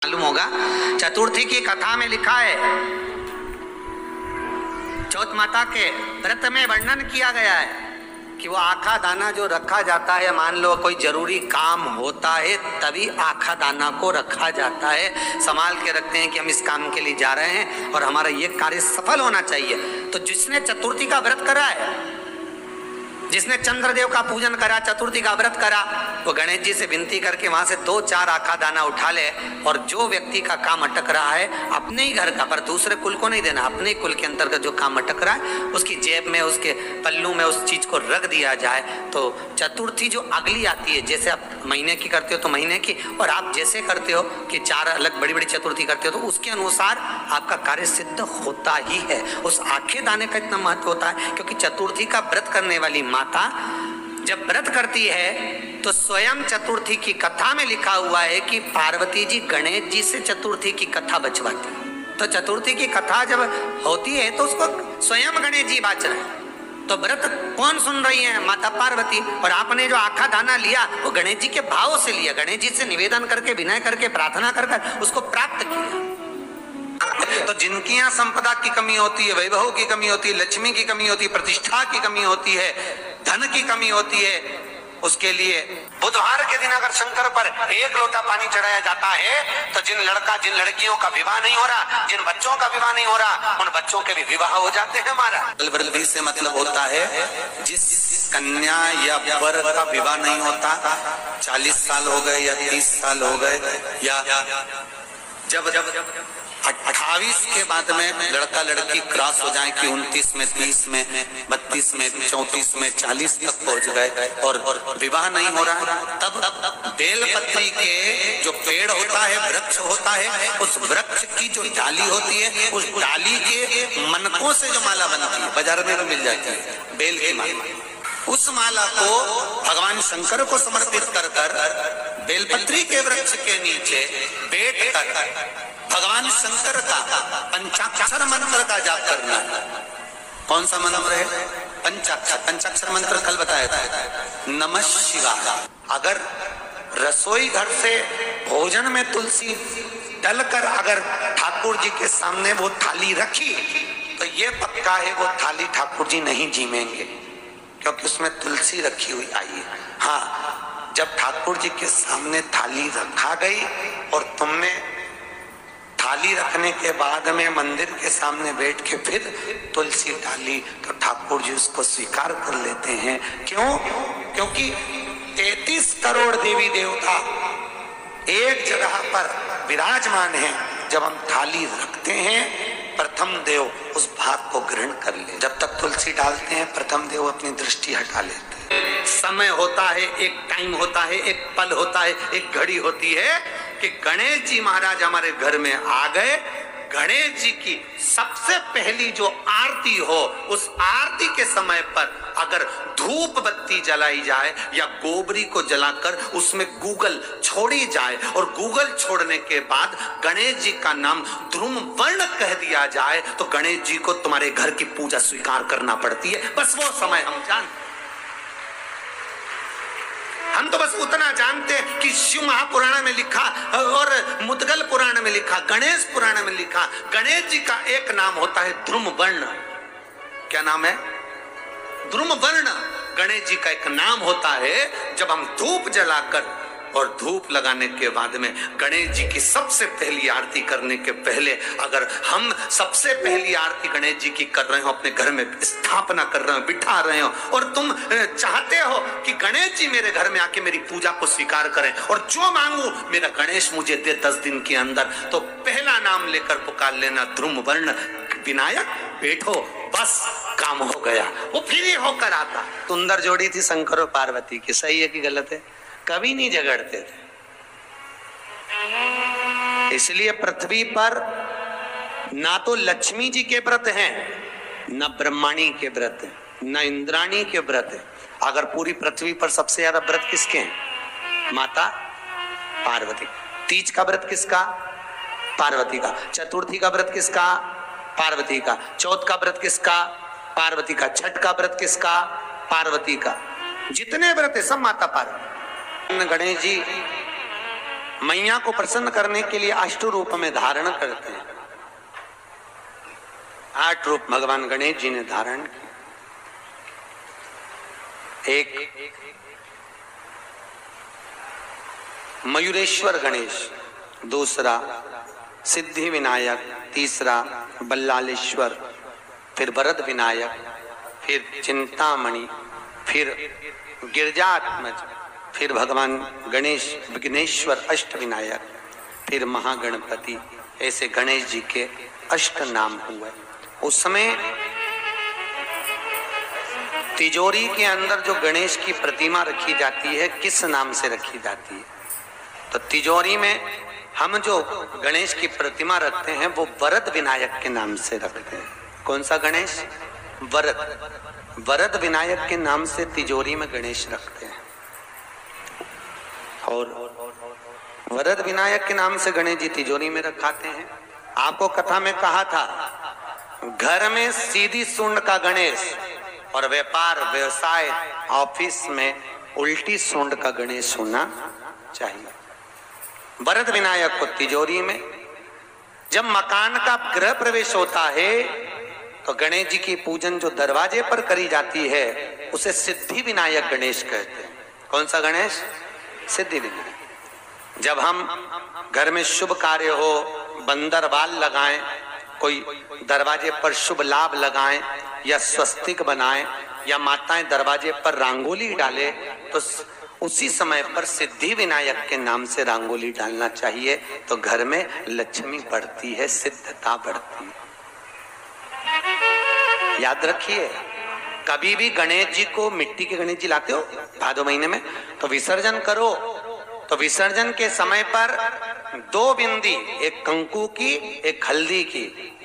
मालूम होगा चतुर्थी की कथा में लिखा है, चौथ माता के व्रत में वर्णन किया गया है कि वो आखा दाना जो रखा जाता है, मान लो कोई जरूरी काम होता है तभी आखा दाना को रखा जाता है, संभाल के रखते हैं कि हम इस काम के लिए जा रहे हैं और हमारा ये कार्य सफल होना चाहिए। तो जिसने चतुर्थी का व्रत करा है, जिसने चंद्रदेव का पूजन करा, चतुर्थी का व्रत करा, वो गणेश जी से विनती करके वहां से 2-4 आखा दाना उठा ले और जो व्यक्ति का काम अटक रहा है अपने ही घर का, पर दूसरे कुल को नहीं देना, अपने ही कुल के अंतर्गत जो काम अटक रहा है उसकी जेब में, उसके पल्लू में उस चीज को रख दिया जाए। तो चतुर्थी जो अगली आती है, जैसे आप महीने की करते हो तो महीने की, और आप जैसे करते हो कि 4 अलग बड़ी बड़ी चतुर्थी करते हो तो उसके अनुसार आपका कार्य सिद्ध होता ही है। उस आखे दाने का इतना महत्व होता है क्योंकि चतुर्थी का व्रत करने वाली माता जब व्रत करती है तो स्वयं चतुर्थी की कथा में लिखा हुआ है कि पार्वती जी गणेश जी से चतुर्थी की कथा बचवाती है। तो चतुर्थी की कथा जब होती है तो उसको स्वयं गणेश जी बाच रहे हैं। तो व्रत कौन सुन रही है? माता पार्वती। और आपने जो आखा दाना लिया वो गणेश जी के भाव से लिया, गणेश जी से निवेदन करके, विनय करके, प्रार्थना कर उसको प्राप्त किया। तो जिनकी यहाँ संपदा की कमी होती है, वैभव की कमी होती है, लक्ष्मी की कमी होती है, प्रतिष्ठा की कमी होती है, धन की कमी होती है, उसके लिए बुधवार के दिन अगर शंकर पर 1 लोटा पानी चढ़ाया जाता है तो जिन लड़कियों का विवाह नहीं हो रहा, जिन बच्चों का विवाह नहीं हो रहा, उन बच्चों के भी विवाह हो जाते हैं। हमारा वृद्धि से मतलब होता है जिस कन्या या वर का विवाह नहीं होता, 40 साल हो गए या 30 साल हो गए, या जब 28 के बाद में लड़का लड़की क्रॉस हो जाए कि 29 में, 30 में, 32 में, 34 में, 40 तक पहुंच गए और विवाह नहीं हो रहा, तब बेलपत्री के जो पेड़ होता है, वृक्ष होता है, उस वृक्ष की जो डाली होती है, उस डाली के मनकों से जो माला बनती है, बाजार में भी मिल जाती है बेल की माला, उस माला को भगवान शंकर को समर्पित कर बेलपत्री के वृक्ष के नीचे बैठ कर भगवान शंकर का पंचाक्षर मंत्र का जाप करना है। कौन सा मंत्र है? पंचाक्षर मंत्र कल बताया था, नमः शिवाय। अगर रसोई घर से भोजन में तुलसी डलकर अगर ठाकुर जी के सामने वो थाली रखी तो ये पक्का है वो थाली ठाकुर जी नहीं जीमेंगे क्योंकि उसमें तुलसी रखी हुई आई है। हाँ, जब ठाकुर जी के सामने थाली रखा गई और तुमने थाली रखने के बाद में मंदिर के सामने बैठ के फिर तुलसी डाली तो ठाकुर जी उसको स्वीकार कर लेते हैं। क्यों? क्योंकि 33 करोड़ देवी देवता एक जगह पर विराजमान हैं। जब हम थाली रखते हैं प्रथम देव उस भाग को ग्रहण कर ले। जब तक तुलसी डालते हैं प्रथम देव अपनी दृष्टि हटा लेते हैं। समय होता है, एक टाइम होता है, एक पल होता है, एक घड़ी होती है कि गणेश जी महाराज हमारे घर में आ गए। गणेश जी की सबसे पहली जो आरती हो, उस आरती के समय पर अगर धूप बत्ती जलाई जाए या गोबरी को जलाकर उसमें गूगल छोड़ी जाए और गूगल छोड़ने के बाद गणेश जी का नाम ध्रुम वर्ण कह दिया जाए तो गणेश जी को तुम्हारे घर की पूजा स्वीकार करना पड़ती है। बस वो समय हम जानते, हम तो बस उतना जानते हैं कि शिव महापुराण में लिखा और मुद्गल पुराण में लिखा, गणेश पुराण में लिखा, गणेश जी का एक नाम होता है ध्रुम वर्ण। क्या नाम है? ध्रुम वर्ण गणेश जी का एक नाम होता है। जब हम धूप जलाकर और धूप लगाने के बाद में गणेश जी की सबसे पहली आरती करने के पहले अगर हम सबसे पहली आरती गणेश जी की कर रहे हो, अपने घर में स्थापना कर रहे हो, बिठा रहे हो और तुम चाहते हो कि गणेश जी मेरे घर में आके मेरी पूजा को स्वीकार करें और जो मांगू मेरा गणेश मुझे दे 10 दिन के अंदर, तो पहला नाम लेकर पुकार लेना ध्रुम वर्ण विनायक, बैठो, बस काम हो गया। वो फिर ही होकर आता। सुंदर जोड़ी थी शंकर और पार्वती की, सही है कि गलत है? कभी नहीं झगड़ते थे। इसलिए पृथ्वी पर ना तो लक्ष्मी जी के व्रत हैं, न ब्रह्माणी के व्रत हैं, न इंद्राणी के व्रत हैं। अगर पूरी पृथ्वी पर सबसे ज्यादा व्रत किसके हैं? माता पार्वती। तीज का व्रत किसका? पार्वती का। चतुर्थी का व्रत किसका? पार्वती का। चौथ का व्रत किसका? पार्वती का। छठ का व्रत किसका? पार्वती का। जितने व्रत है सब माता पार्वती। गणेश जी मैया को प्रसन्न करने के लिए 8 रूप में धारण करते हैं। 8 रूप भगवान गणेश जी ने धारण किए। एक मयूरेश्वर गणेश, दूसरा सिद्धि विनायक, तीसरा बल्लालेश्वर, फिर वरद विनायक, फिर चिंतामणि, फिर गिरजात्मज, फिर भगवान गणेश विघ्नेश्वर अष्ट विनायक, फिर महागणपति। ऐसे गणेश जी के 8 नाम हुए। उस समय तिजोरी के अंदर जो गणेश की प्रतिमा रखी जाती है, किस नाम से रखी जाती है? तो तिजोरी में हम जो गणेश की प्रतिमा रखते हैं वो वरद विनायक के नाम से रखते हैं। कौन सा गणेश? वरद। वरद विनायक के नाम से तिजोरी में गणेश रखते हैं। और वरद विनायक के नाम से गणेश जी तिजोरी में रखाते हैं। आपको कथा में कहा था, घर में सीधी सूंड का गणेश और व्यापार व्यवसाय ऑफिस में उल्टी सूंड का गणेश होना चाहिए। वरद विनायक को तिजोरी में। जब मकान का गृह प्रवेश होता है तो गणेश जी की पूजन जो दरवाजे पर करी जाती है उसे सिद्धि विनायक गणेश कहते हैं। कौन सा गणेश? सिद्धि विनायक। जब हम घर में शुभ कार्य हो, बंदर बाल लगाएं, कोई दरवाजे पर शुभ लाभ लगाएं या स्वस्तिक बनाएं या माताएं दरवाजे पर रंगोली डाले, तो उसी समय पर सिद्धि विनायक के नाम से रंगोली डालना चाहिए। तो घर में लक्ष्मी बढ़ती है, सिद्धता बढ़ती है। याद रखिए, कभी भी गणेश जी को, मिट्टी के गणेश जी लाते हो भादो महीने में, तो विसर्जन करो तो विसर्जन के समय पर 2 बिंदी, एक कंकु की एक हल्दी की,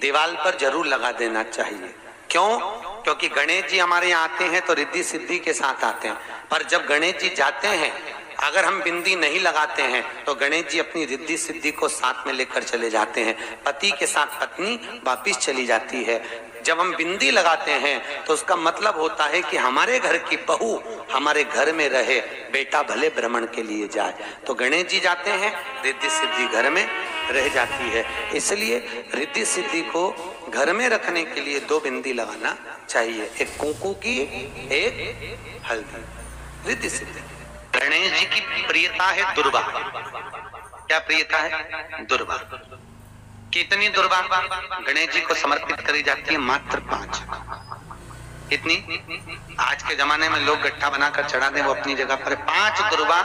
दीवार पर जरूर लगा देना चाहिए। क्यों? क्योंकि गणेश जी हमारे यहाँ आते हैं तो रिद्धि सिद्धि के साथ आते हैं, पर जब गणेश जी जाते हैं अगर हम बिंदी नहीं लगाते हैं तो गणेश जी अपनी रिद्धि सिद्धि को साथ में लेकर चले जाते हैं। पति के साथ पत्नी वापिस चली जाती है। जब हम बिंदी लगाते हैं तो उसका मतलब होता है कि हमारे घर की बहू हमारे घर में रहे, बेटा भले भ्रमण के लिए जाए। तो गणेश जी जाते हैं, रिद्धि सिद्धि घर में रह जाती है। इसलिए रिद्धि सिद्धि को घर में रखने के लिए 2 बिंदी लगाना चाहिए, एक कुंकू की, एक हल्दी। रिद्धि सिद्धि। गणेश जी की प्रियता है दुर्वा। क्या प्रियता है? दुर्वा। कितनी दुर्वा गणेश जी को समर्पित करी जाती है? मात्र 5। कितनी? आज के जमाने में लोग गट्ठा बनाकर चढ़ा दें, वो अपनी जगह पर। 5 दुर्वा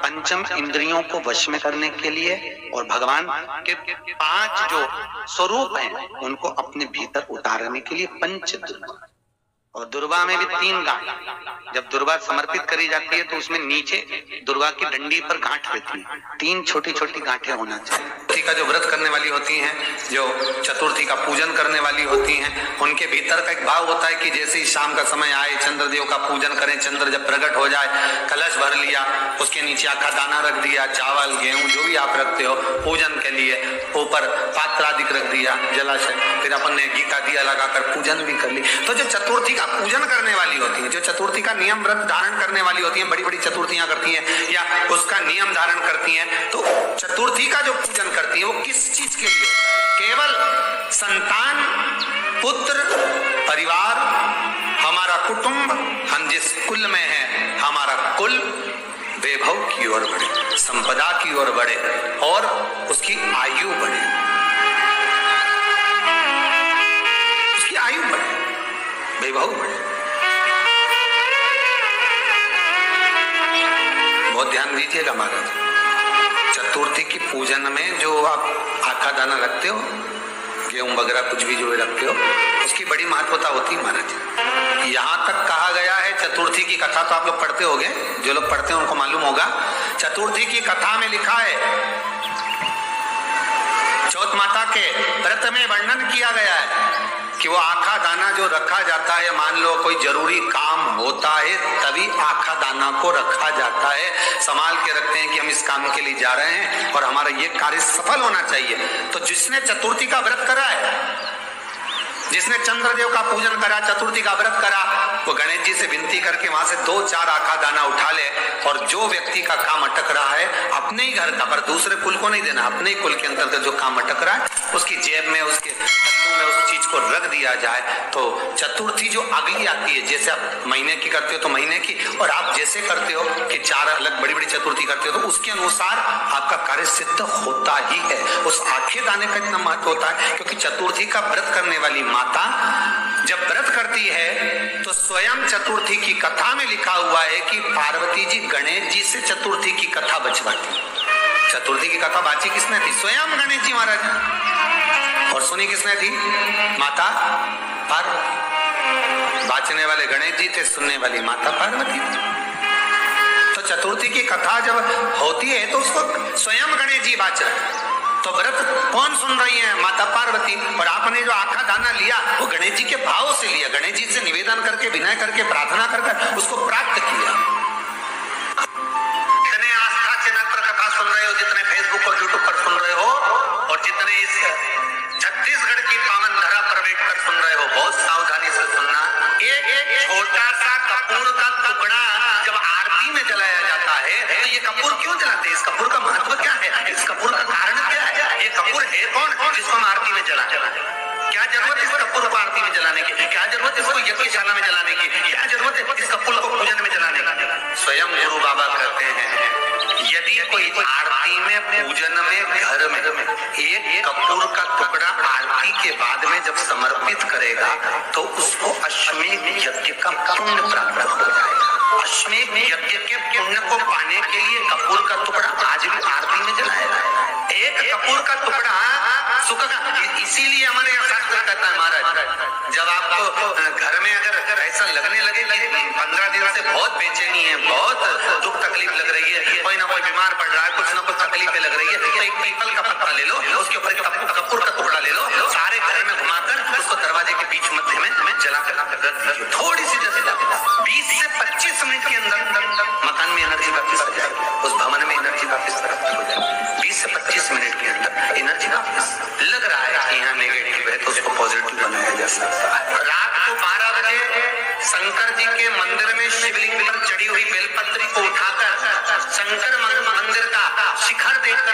पंचम इंद्रियों को वश में करने के लिए और भगवान के 5 जो स्वरूप हैं उनको अपने भीतर उतारने के लिए पंच दुर्वा। और दुर्वा में भी 3 गांठ। जब दुर्वा समर्पित करी जाती है तो उसमें नीचे दुर्वा की डंडी पर गांठ रहती है, 3 छोटी छोटी गांठें होना चाहिए। चतुर्थी का जो व्रत करने वाली होती हैं, जो चतुर्थी का पूजन करने वाली होती हैं, उनके भीतर का एक भाव होता है कि जैसे ही शाम का समय आए चंद्रदेव का पूजन करें। चंद्र जब प्रकट हो जाए, कलश भर लिया, उसके नीचे आखा दाना रख दिया, चावल गेहूं जो भी आप रखते हो पूजन के लिए, ऊपर पात्र आदि रख दिया, जलाशय, फिर अपन ने घी का दिया लगाकर पूजन भी कर ली। तो जो चतुर्थी पूजन करने वाली होती है, जो चतुर्थी का नियम व्रत धारण करने वाली होती है, बड़ी बड़ी चतुर्थियां करती हैं या उसका नियम धारण करती हैं, तो चतुर्थी का जो पूजन करती है वो किस चीज के लिए? केवल संतान, पुत्र, परिवार, हमारा कुटुंब, हम जिस कुल में है, हमारा कुल वैभव की ओर बढ़े, संपदा की ओर बढ़े और उसकी आयु बढ़े, उसकी आयु बढ़े, वैभव बढ़े। बहुत ध्यान दीजिएगा महाराज। चतुर्थी की पूजन में जो आप आखा दाना रखते हो, गेहूं वगैरह कुछ भी जो रखते हो, उसकी बड़ी महत्वता होती है महाराज। यहाँ तक कहा गया है, चतुर्थी की कथा तो आप लोग पढ़ते होंगे, जो लोग पढ़ते हैं उनको मालूम होगा। चतुर्थी की कथा में लिखा है, चौथ माता के व्रत में वर्णन किया गया है कि वो आखा दाना जो रखा जाता है, मान लो कोई जरूरी काम होता है तभी आखा दाना को रखा जाता है, संभाल के रखते हैं कि हम इस काम के लिए जा रहे हैं और हमारा ये कार्य सफल होना चाहिए। तो जिसने चतुर्थी का व्रत करा है जिसने चंद्रदेव का पूजन करा, चतुर्थी का व्रत करा, वो गणेश जी से विनती करके वहां से 2-4 आखा दाना उठा ले, और जो व्यक्ति का काम अटक रहा है अपने ही घर का, पर दूसरे कुल को नहीं देना, अपने ही कुल के अंतर्गत जो काम अटक रहा है उसकी जेब में, उसके तल्लू में उस चीज को रख दिया जाए, तो चतुर्थी जो अगली आती है, जैसे आप महीने की करते हो तो महीने की, और आप जैसे करते हो कि 4 अलग बड़ी बड़ी चतुर्थी करते हो, तो उसके अनुसार आपका कार्य सिद्ध होता ही है। उस आखे दाने का इतना महत्व होता है क्योंकि चतुर्थी का व्रत करने वाली माता जब व्रत करती है तो स्वयं चतुर्थी की कथा में लिखा हुआ है कि पार्वती जी गणेश जी से चतुर्थी की कथा बचवाती। चतुर्थी की कथा बाची किसने थी? स्वयं गणेश जी महाराज। और सुनी किसने थी? माता पार्वती। बाचने वाले गणेश जी थे, सुनने वाली माता पार्वती थी। तो चतुर्थी की कथा जब होती है तो उसको स्वयं गणेश जी बाच रहे, तो व्रत कौन सुन रही है? माता पार्वती। और आपने जो आखा दाना लिया वो गणेश जी के भाव से लिया, गणेश जी से निवेदन करके, विनय करके, प्रार्थना करके उसको प्राप्त किया। जितने आस्था चैनल पर कथा सुन रहे हो, जितने फेसबुक और यूट्यूब पर सुन रहे हो, और जितने इस छत्तीसगढ़ की पावन धरा पर बैठकर सुन रहे हो, बहुत सावधानी से सुनना। एक छोटा सा कपूर का टुकड़ा जब आरती में जलाया जाता है तो ये कपूर क्यों जलाते हैं? इस कपूर का महत्व क्या है? इस कपूर का कारण क्या है? ये कपूर है कौन जिसको हम आरती में जला? क्या जरूरत है इस कपूर को आरती में जलाने की? क्या जरूरत है इसको यज्ञशाला में जलाने की? क्या जरूरत है इस कपूर को पूजन में जलाने की? स्वयं गुरु बाबा कहते हैं यदि कोई आरती में, पूजन में, घर में एक कपूर का टुकड़ा आरती के बाद में जब समर्पित करेगा तो उसको अश्वमेध यज्ञ का पुण्य प्राप्त हो जाएगा। अश्वमेध यज्ञ के पुण्य को पाने के लिए कपूर का टुकड़ा आज भी आरती में जलाया जाए। एक कपूर का टुकड़ा सुख का, इसीलिए हमारे यहाँ शास्त्र कहता है महाराज, जब आपको घर में अगर ऐसा लगने लगे कि 15 दिन से बहुत बेचैनी है, बहुत दुख तकलीफ लग रही है, कोई ना कोई बीमार पड़ रहा है, कुछ ना कुछ तकलीफें लग रही है, तो एक पीपल का पत्ता ले लो, उसके ऊपर कपूर का टुकड़ा ले लो, सारे घर में घुमाकर उसको दरवाजे के बीच मध्य में जलाकर थोड़ी सी जैसे 20 से 25 मिनट के अंदर मकान में एनर्जी वापस आ जाएगी, उस भवन में एनर्जी वापस हो जाएगी। 20 से 25 मिनट के अंदर एनर्जी वापस लग रहा है कि यहाँ नेगेटिव है तो उसको पॉजिटिव बनाया जा सकता है। रात को 12 बजे शंकर जी के मंदिर में शिवलिंग पर चढ़ी हुई बेलपत्री को उठाकर शंकर मंदिर का शिखर देखकर